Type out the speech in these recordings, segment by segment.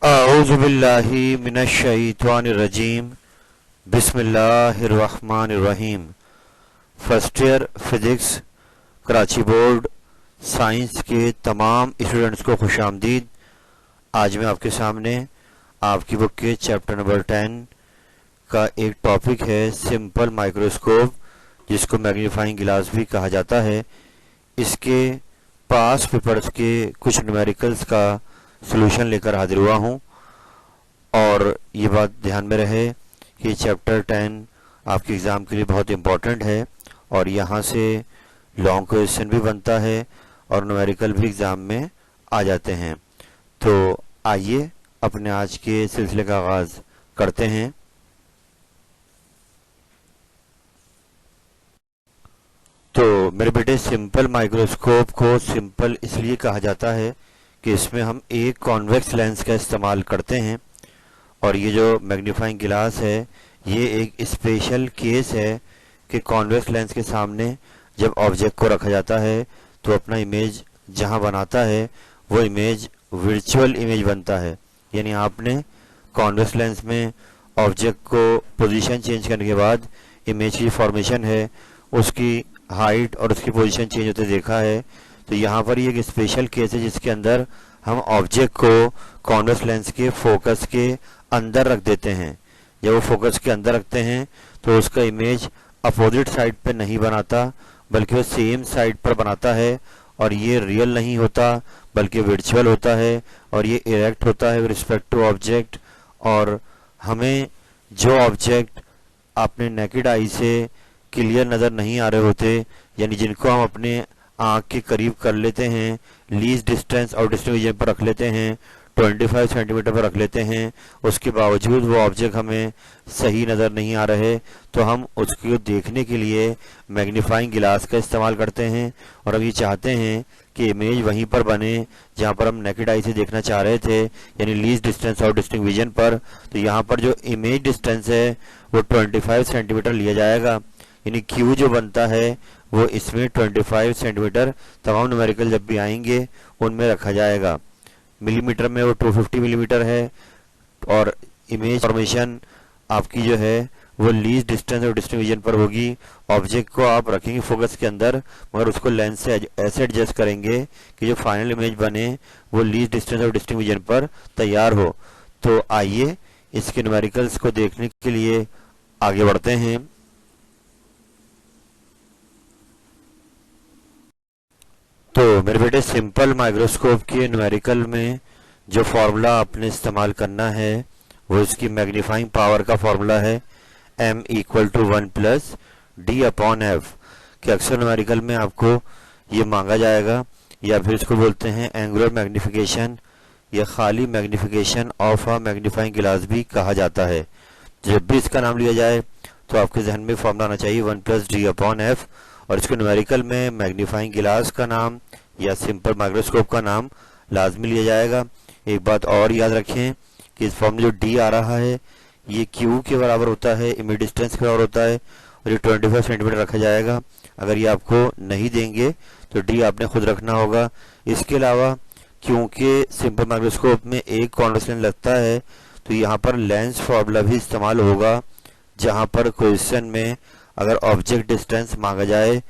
अऊज़ु बिल्लाहि मिनश शैतानिर रजीम। बिस्मिल्लाहिर्रहमानिर्रहीम। First year physics Karachi board science के तमाम स्टूडेंट्स को खुशामदीद। आज मैं आपके सामने आपकी बुक के चैप्टर नंबर 10 का एक टॉपिक है सिंपल माइक्रोस्कोप, जिसको मैग्नीफाइंग गिलास भी कहा जाता है। इसके पास पेपर्स के कुछ न्यूमेरिकल्स का सॉल्यूशन लेकर हाजिर हुआ हूँ। और ये बात ध्यान में रहे कि चैप्टर 10 आपके एग्ज़ाम के लिए बहुत इम्पोर्टेंट है और यहाँ से लॉन्ग क्वेश्चन भी बनता है और न्यूमेरिकल भी एग्ज़ाम में आ जाते हैं। तो आइए अपने आज के सिलसिले का आगाज़ करते हैं। तो मेरे बेटे, सिंपल माइक्रोस्कोप को सिंपल इसलिए कहा जाता है कि इसमें हम एक कॉन्वेक्स लेंस का इस्तेमाल करते हैं और ये जो मैग्नीफाइंग गिलास है ये एक स्पेशल केस है कि कॉन्वेक्स लेंस के सामने जब ऑब्जेक्ट को रखा जाता है तो अपना इमेज जहाँ बनाता है वो इमेज वर्चुअल इमेज बनता है। यानी आपने कॉन्वेक्स लेंस में ऑब्जेक्ट को पोजीशन चेंज करने के बाद इमेज की फॉर्मेशन है उसकी हाइट और उसकी पोजीशन चेंज होते देखा है। तो यहाँ पर ये एक स्पेशल केस है जिसके अंदर हम ऑब्जेक्ट को कॉन्वेक्स लेंस के फोकस के अंदर रख देते हैं। जब वो फोकस के अंदर रखते हैं तो उसका इमेज अपोजिट साइड पे नहीं बनाता बल्कि वो सेम साइड पर बनाता है और ये रियल नहीं होता बल्कि वर्चुअल होता है और ये इरेक्ट होता है विद रिस्पेक्ट टू ऑब्जेक्ट। और हमें जो ऑब्जेक्ट अपने नेकेड आई से क्लियर नज़र नहीं आ रहे होते, यानी जिनको हम अपने आँख के करीब कर लेते हैं, लीस्ट डिस्टेंस और डिस्टेंस पर रख लेते हैं, 25 सेंटीमीटर पर रख लेते हैं, उसके बावजूद वो ऑब्जेक्ट हमें सही नज़र नहीं आ रहे, तो हम उसको देखने के लिए मैग्नीफाइंग गिलास का इस्तेमाल करते हैं। और हम ये चाहते हैं कि इमेज वहीं पर बने जहाँ पर हम नेकेड आई से देखना चाह रहे थे, यानी लीस्ट डिस्टेंस और डिस्टिंक्ट विजन पर। तो यहाँ पर जो इमेज डिस्टेंस है वो 25 सेंटीमीटर लिया जाएगा, यानी क्यू जो बनता है वो इसमें 25 सेंटीमीटर तमाम न्यूमेरिकल जब भी आएंगे उनमें रखा जाएगा। मिलीमीटर में वो 250 मिलीमीटर है और इमेज फॉर्मेशन आपकी जो है वो लीस्ट डिस्टेंस और डिस्टेंस विजन पर होगी। ऑब्जेक्ट को आप रखेंगे फोकस के अंदर मगर उसको लेंस से ऐसे एडजस्ट करेंगे कि जो फाइनल इमेज बने वो लीस्ट डिस्टेंस और डिस्टेंस विजन पर तैयार हो। तो आइए इसके न्यूमेरिकल्स को देखने के लिए आगे बढ़ते हैं। तो मेरे बेटे, सिंपल माइक्रोस्कोप के न्यूमेरिकल में जो फार्मूला आपने इस्तेमाल करना है वो इसकी मैग्नीफाइंग पावर का फार्मूला है m = 1 + d/f, कि अक्सर न्यूमेरिकल में आपको ये मांगा जाएगा या फिर इसको बोलते हैं एंगुलर मैग्निफिकेशन या खाली मैग्निफिकेशन ऑफ अ मैग्नीफाइंग गिलास भी कहा जाता है। जब भी इसका नाम लिया जाए तो आपके जहन में फार्मूला आना चाहिए 1 + d/f और इसको न्यूमेरिकल में मैग्नीफाइंग गिलास का नाम या सिंपल माइक्रोस्कोप का नाम लाजमी लिया जाएगा। एक बात और याद रखें कि इस फॉर्म में जो डी आ रहा है ये क्यू के बराबर होता है, इमेज डिस्टेंस के बराबर होता है और ये 25 सेंटीमीटर रखा जाएगा। अगर ये आपको नहीं देंगे तो डी आपने खुद रखना होगा। इसके अलावा क्योंकि सिंपल माइक्रोस्कोप में एक कॉन्वेक्स लेंस लगता है तो यहाँ पर लेंस फार्मूला भी इस्तेमाल होगा। जहाँ पर क्वेश्चन में अगर ऑब्जेक्ट डिस्टेंस मांगा जाए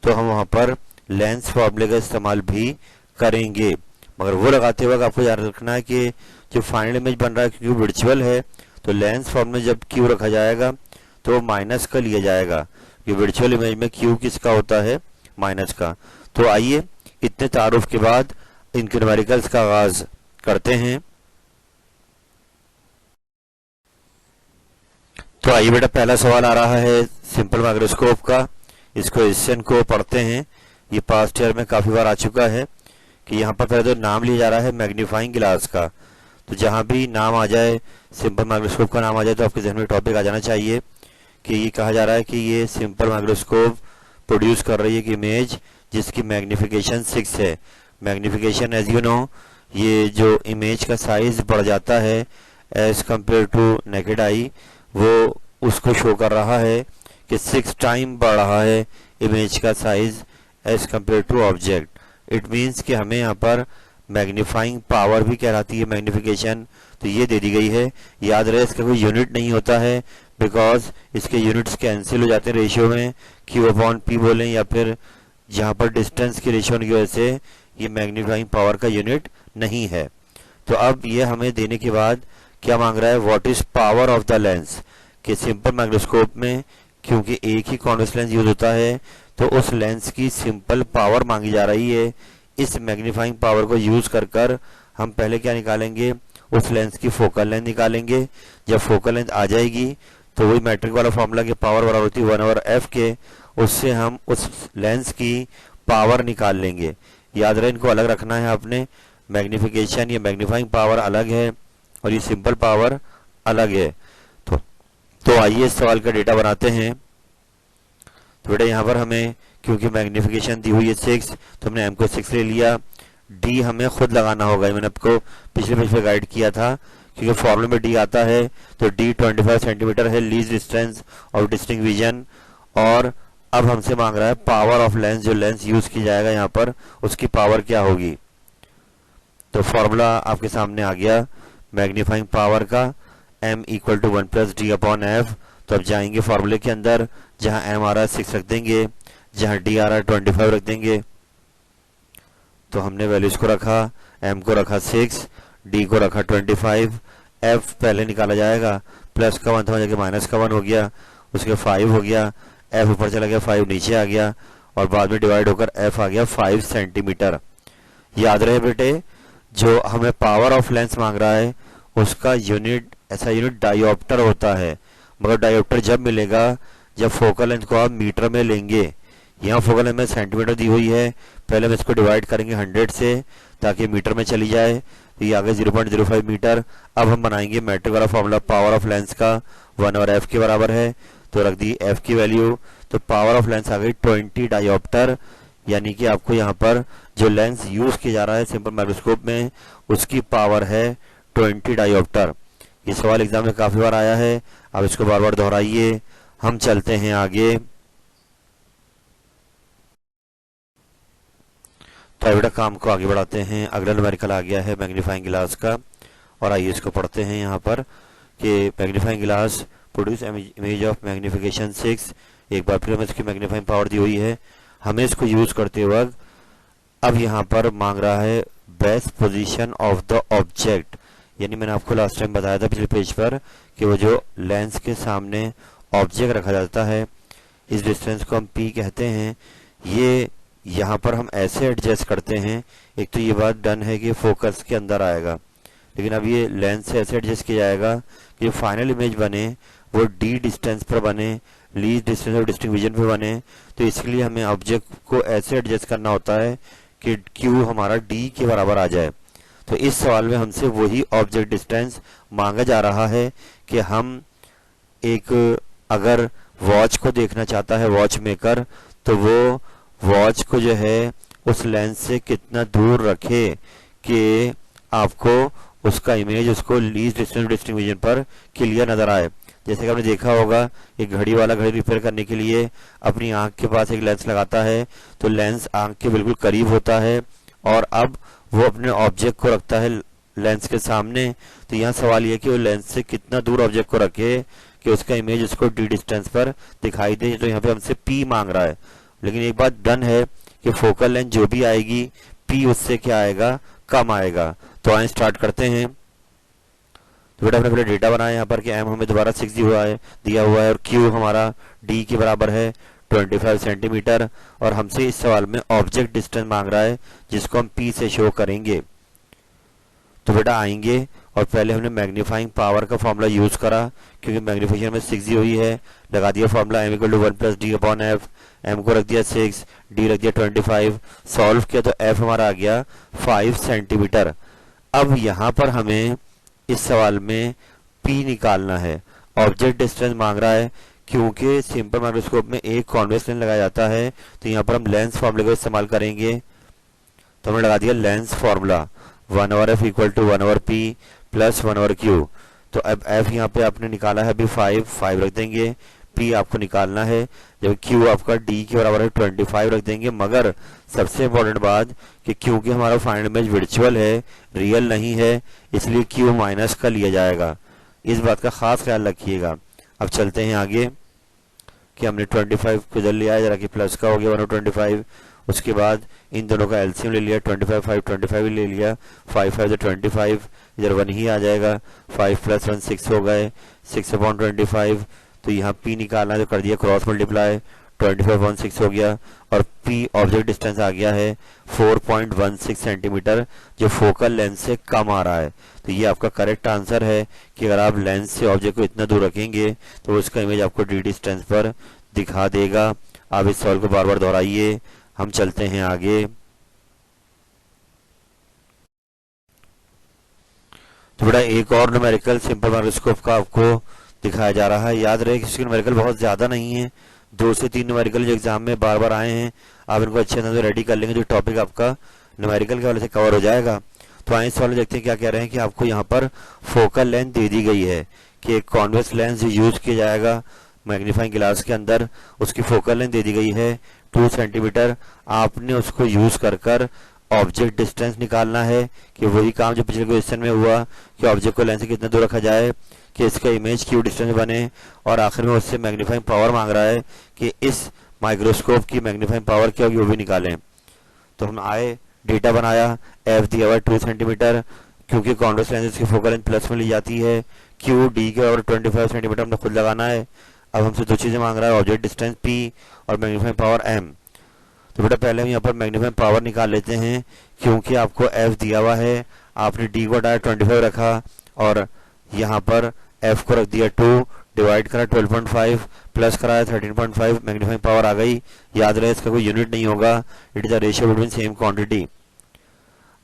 तो हम वहाँ पर लेंस फार्मूले का इस्तेमाल भी करेंगे, मगर वो लगाते वक्त आपको याद रखना है कि जो फाइनल इमेज बन रहा है क्योंकि वर्चुअल है तो लेंस फार्मूले जब क्यू रखा जाएगा तो माइनस का लिया जाएगा कि वर्चुअल इमेज में क्यू किसका होता है, माइनस का। तो आइए इतने तारुफ के बाद इनके न्यूमेरिकल्स का आगाज करते हैं। तो आइए बेटा, पहला सवाल आ रहा है सिंपल माइक्रोस्कोप का। इस क्वेश्चन को पढ़ते हैं। ये पास्ट ईयर में काफ़ी बार आ चुका है कि यहाँ पर पहले तो नाम लिया जा रहा है मैग्नीफाइंग गिलास का। तो जहाँ भी नाम आ जाए, सिंपल माइक्रोस्कोप का नाम आ जाए तो आपके जहन में टॉपिक आ जाना चाहिए कि ये कहा जा रहा है कि ये सिंपल माइक्रोस्कोप प्रोड्यूस कर रही है कि इमेज जिसकी मैग्नीफिकेशन 6 है। मैग्नीफिकेशन एज यू नो, ये जो इमेज का साइज बढ़ जाता है as compare to naked eye, वो उसको शो कर रहा है कि 6 टाइम बढ़ रहा है इमेज का size as compare to object. It means कि हमें यहाँ पर मैग्नीफाइंग पावर भी कहलाती है मैग्निफिकेशन, तो ये दे दी गई है। याद रहे इसका कोई यूनिट नहीं होता है, बिकॉज इसके यूनिट्स कैंसिल हो जाते हैं रेशियो में, क्यू अपॉन पी बोलें या फिर जहाँ पर डिस्टेंस की रेशियो की वजह से ये मैग्नीफाइंग पावर का यूनिट नहीं है। तो अब ये हमें देने के बाद क्या मांग रहा है, what is power of the lens, कि सिंपल माइक्रोस्कोप में क्योंकि एक ही कॉन्वेक्स लेंस यूज होता है तो उस लेंस की सिंपल पावर मांगी जा रही है। इस मैग्नीफाइंग पावर को यूज कर हम पहले क्या निकालेंगे, उस लेंस की फोकल लेंथ निकालेंगे। जब फोकल लेंथ आ जाएगी तो वही मैट्रिक वाला फॉर्मूला की पावर बराबर होती है 1/f के, उससे हम उस लेंस की पावर निकाल लेंगे। याद रहे इनको अलग रखना है आपने, मैग्निफिकेशन या मैग्नीफाइंग पावर अलग है और ये सिंपल पावर अलग है। तो आइए इस सवाल का डेटा बनाते हैं। तो बेटा यहाँ पर हमें क्योंकि मैग्निफिकेशन दी हुई है 6, तो हमने m को 6 ले लिया। d हमें खुद लगाना होगा, मैंने आपको पिछले पेज पे गाइड किया था, क्योंकि फॉर्मूले में d आता है। तो d 25 सेंटीमीटर है, least distance of distinct vision. और अब हमसे मांग रहा है पावर ऑफ लेंस, जो लेंस यूज की जाएगा यहाँ पर उसकी पावर क्या होगी। तो फॉर्मूला आपके सामने आ गया मैग्नीफाइंग पावर का, m equal to 1 plus D upon F. तो अब जाएंगे फॉर्मूले के अंदर, जहां m आ रहा है 6 रख देंगे, जहां d आ रहा है 25 रख देंगे। तो हमने वैल्यूज को रखा, m को रखा 6, d को रखा 25, f पहले निकाला जाएगा, प्लस का 1 था जाके माइनस का 1 हो गया, उसके 5 हो गया, f ऊपर चला गया 5 नीचे आ गया और बाद में डिवाइड होकर f आ गया 5 सेंटीमीटर। याद रहे बेटे, जो हमें पावर ऑफ लेंस मांग रहा है उसका यूनिट, ऐसा यूनिट डायोप्टर होता है, मगर डायोप्टर जब मिलेगा जब फोकल लेंथ को आप मीटर में लेंगे। यहाँ फोकल लेंथ में सेंटीमीटर दी हुई है, पहले हम इसको डिवाइड करेंगे 100 से ताकि मीटर में चली जाए, तो ये आगे 0.05 मीटर। अब हम बनाएंगे मैट्रिक वाला फॉर्मूला पावर ऑफ लेंस का, 1/f के बराबर है, तो रख दी f की वैल्यू। तो पावर ऑफ लेंस आ गई 20 डायोप्टर, यानी कि आपको यहाँ पर जो लेंस यूज किया जा रहा है सिंपल माइक्रोस्कोप में उसकी पावर है 20 डायोप्टर। ये सवाल एग्जाम में काफी बार आया है, अब इसको बार बार दोहराइए। हम चलते हैं आगे। तो बेटा काम को आगे बढ़ाते हैं। अगला न्यूमेरिकल आ गया है मैग्नीफाइंग ग्लास का, और आइए इसको पढ़ते हैं यहाँ पर कि magnifying glass produce image of magnification 6। एक बार फिर हमें इसकी मैग्नीफाइंग पावर दी हुई है, हमें इसको यूज करते वक्त अब यहाँ पर मांग रहा है best position of the object. यानी मैंने आपको लास्ट टाइम बताया था पिछले पेज पर कि वो जो लेंस के सामने ऑब्जेक्ट रखा जाता है, इस डिस्टेंस को हम p कहते हैं, ये यहाँ पर हम ऐसे एडजस्ट करते हैं। एक तो ये बात डन है कि फोकस के अंदर आएगा, लेकिन अब ये लेंस से ऐसे एडजस्ट किया जाएगा कि जो फाइनल इमेज बने वो d डिस्टेंस पर बने, लीस्ट डिस्टेंस और डिस्टिंक्ट विजन पर बने। तो इसके लिए हमें ऑब्जेक्ट को ऐसे एडजस्ट करना होता है कि q हमारा d के बराबर आ जाए। तो इस सवाल में हमसे वही ऑब्जेक्ट डिस्टेंस मांगा जा रहा है कि हम एक, अगर वॉच को देखना चाहता है वॉच मेकर, तो वो वॉच को जो है उस लेंस से कितना दूर रखे कि आपको उसका इमेज उसको लीस्ट डिस्टेंस डिस्टिंक्ट विजन पर क्लियर नजर आए। जैसे कि आपने देखा होगा, एक घड़ी वाला घड़ी रिपेयर करने के लिए अपनी आंख के पास एक लेंस लगाता है, तो लेंस आंख के बिल्कुल करीब होता है और अब वो अपने ऑब्जेक्ट को रखता है लेंस के सामने। तो यहाँ सवाल ये कि वो लेंस से कितना दूर ऑब्जेक्ट को रखे कि उसका इमेज उसको d डिस्टेंस पर दिखाई दे। तो यहाँ पे हमसे p मांग रहा है, लेकिन एक बात डन है कि फोकल लेंथ जो भी आएगी p उससे क्या आएगा, कम आएगा। तो आइए स्टार्ट करते हैं। तो बेटा हमने पहले डेटा बनाया यहाँ पर कि m हमें दोबारा 6 दिया हुआ है और q हमारा d के बराबर है 25 सेंटीमीटर, और हमसे इस सवाल में ऑब्जेक्ट डिस्टेंस मांग रहा है जिसको हम p से शो करेंगे। तो बेटा आएंगे और पहले हमने मैग्नीफाइंग पावर का फॉर्मूला यूज करा, क्योंकि मैग्नीफिकेशन में 6 दी हुई है, लगा दिया formula m equal to 1 plus D upon F. m को रख दिया 6, d रख दिया 25, सॉल्व किया तो f हमारा आ गया 5 सेंटीमीटर। अब यहाँ पर हमें इस सवाल में p निकालना है, ऑब्जेक्ट डिस्टेंस मांग रहा है। क्योंकि सिंपल माइक्रोस्कोप में एक कॉन्वेक्स लेंस लगाया जाता है, तो यहाँ पर हम लेंस फॉर्मूले को इस्तेमाल करेंगे। तो हमने लगा दिया lens formula 1/f equal to 1/p plus 1/q। तो अब f यहाँ पे आपने निकाला है अभी 5 रख देंगे, p आपको निकालना है। जब क्यू आपका डी के बराबर है 25 रख देंगे। मगर सबसे इम्पोर्टेंट बात कि क्योंकि हमारा फाइनल इमेज वर्चुअल है, रियल नहीं है, इसलिए क्यू माइनस का लिया जाएगा। इस बात का खास ख्याल रखिएगा। अब चलते हैं आगे कि हमने 25 को इधर लिया है, जरा कि प्लस का हो गया 125। उसके बाद इन दोनों का एलसीएम ले लिया, 25 5 25 ले लिया, 5 5 25, इधर 1 ही आ जाएगा। 5 + 1 6 हो गए, 6/25। तो यहाँ P निकालना है तो कर दिया क्रॉस मल्टीप्लाई, 25/6 हो गया। और P ऑब्जेक्ट डिस्टेंस आ गया है 4.16 सेंटीमीटर, जो फोकल लेंथ से कम आ रहा है। तो ये आपका करेक्ट आंसर है कि अगर आप लेंस से ऑब्जेक्ट को इतना दूर रखेंगे तो उसका इमेज आपको डी डिस्टेंस पर दिखा देगा। आप इस सवाल को बार बार दोहराइए। हम चलते हैं आगे। तो बेटा एक और न्यूमेरिकल सिंपल माइक्रोस्कोप का आपको दिखाया जा रहा है। याद रहे कि इसके न्यूमेरिकल बहुत ज़्यादा नहीं है, 2 से 3 न्यूमेरिकल जो एग्जाम में बार बार आए हैं, आप इनको अच्छे तरह से रेडी कर लेंगे, जो टॉपिक आपका न्यूमेरिकल के वाले से कवर हो जाएगा। तो आइए सवाल देखते हैं क्या कह रहे हैं कि आपको यहाँ पर फोकल लेंथ दे दी गई है कि एक कॉन्वेक्स लेंस यूज किया जाएगा मैग्नीफाइंग ग्लास के अंदर, उसकी फोकल लेंथ दे दी गई है 2 सेंटीमीटर। आपने उसको यूज कर ऑब्जेक्ट डिस्टेंस निकालना है कि वही काम जो पिछले क्वेश्चन में हुआ कि ऑब्जेक्ट को लेंस से कितना दूर रखा जाए कि इसका इमेज क्यू डिस्टेंस बने। और आखिर में उससे मैग्नीफाइंग पावर मांग रहा है कि इस माइक्रोस्कोप की मैग्नीफाइंग पावर क्या होगी वो भी निकालें। तो हम आए, डेटा बनाया, एफ दिया हुआ 2 सेंटीमीटर, क्योंकि कॉन्वेक्स लेंस की फोकल लेंथ प्लस में ली जाती है, क्यू डी के और 25 सेंटीमीटर हमने खुद लगाना है। अब हमसे 2 चीज़ें मांग रहा है, ऑब्जेक्ट डिस्टेंस पी और मैग्नीफाइंग पावर एम। तो बेटा पहले हम यहाँ पर मैग्नीफाइंग पावर निकाल लेते हैं, क्योंकि आपको एफ दिया हुआ है, आपने डी को हटाया 25 रखा और यहाँ पर एफ को रख दिया 2, डिवाइड करा 12.5, प्लस कराया 13.5, मैग्नीफाइंग पावर आ गई। याद रहे इसका कोई यूनिट नहीं होगा, it is the ratio between same quantity.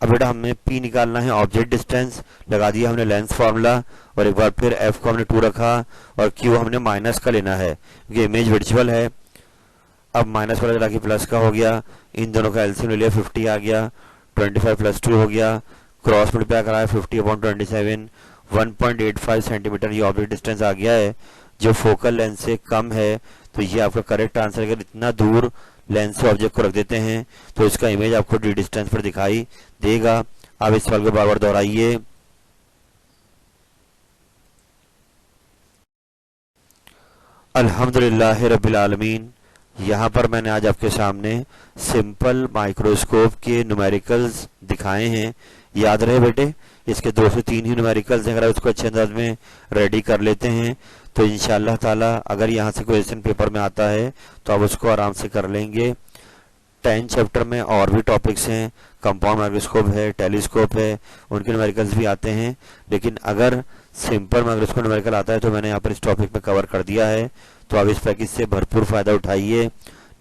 अब बेटा हमें P निकालना है, ऑब्जेक्ट डिस्टेंस लगा दिया हमने लेंस फार्मूला, और एक बार फिर F को हमने 2 रखा और Q हमने माइनस का लेना है क्योंकि इमेज वर्चुअल है। अब माइनस वाला चला के प्लस का हो गया, इन दोनों का एलसीएम ले लिया, 50 आ गया, 25 + 2 हो गया, क्रॉस मल्टीप्लाई कराया 50/27, 1.85 सेंटीमीटर ये ऑब्जेक्ट डिस्टेंस आ गया है जो फोकल लेंथ से कम है। तो ये आपका करेक्ट आंसर है। अगर इतना दूर लेंस से ऑब्जेक्ट को रख देते हैं तो इसका इमेज आपको डी डिस्टेंस पर दिखाई देगा। आप इस सवाल को बार बार दोहराइए। अल्हम्दुलिल्लाह रब्बिल आलमीन। यहाँ पर मैंने आज आपके सामने सिंपल माइक्रोस्कोप के न्यूमेरिकल्स दिखाए हैं। याद रहे बेटे, इसके 2 से 3 ही न्यूमेरिकल्स हैं। अगर उसको अच्छे अंदाज में रेडी कर लेते हैं तो इंशाअल्लाह ताला अगर यहाँ से क्वेश्चन पेपर में आता है तो आप उसको आराम से कर लेंगे। 10 चैप्टर में और भी टॉपिक्स हैं, कंपाउंड माइक्रोस्कोप है, टेलीस्कोप है, उनके न्यूमेरिकल्स भी आते हैं। लेकिन अगर सिंपल माइक्रोस्कोप न्यूमेरिकल आता है तो मैंने यहाँ पर इस टॉपिक में कवर कर दिया है। तो आप इस पैकेज से भरपूर फ़ायदा उठाइए।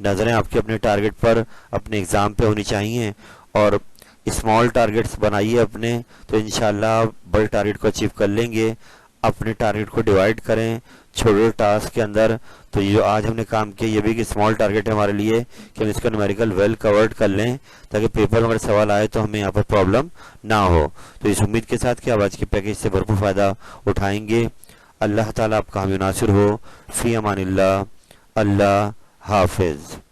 नज़रें आपके अपने टारगेट पर, अपने एग्ज़ाम पे होनी चाहिए और स्मॉल टारगेट्स बनाइए अपने, तो इंशाल्लाह आप बड़े टारगेट को अचीव कर लेंगे। अपने टारगेट को डिवाइड करें छोटे टास्क के अंदर। तो ये जो आज हमने काम किया ये भी एक स्मॉल टारगेट है हमारे लिए कि हम इसका न्यूमेरिकल वेल कवर्ड कर लें ताकि पेपर में अगर सवाल आए तो हमें यहाँ पर प्रॉब्लम ना हो। तो इस उम्मीद के साथ कि आप आज के पैकेज से भरपूर फ़ायदा उठाएंगे। अल्लाह ताला आपका हामी नासिर हो। फ़ी अमानिल्लाह। अल्लाह हाफिज़।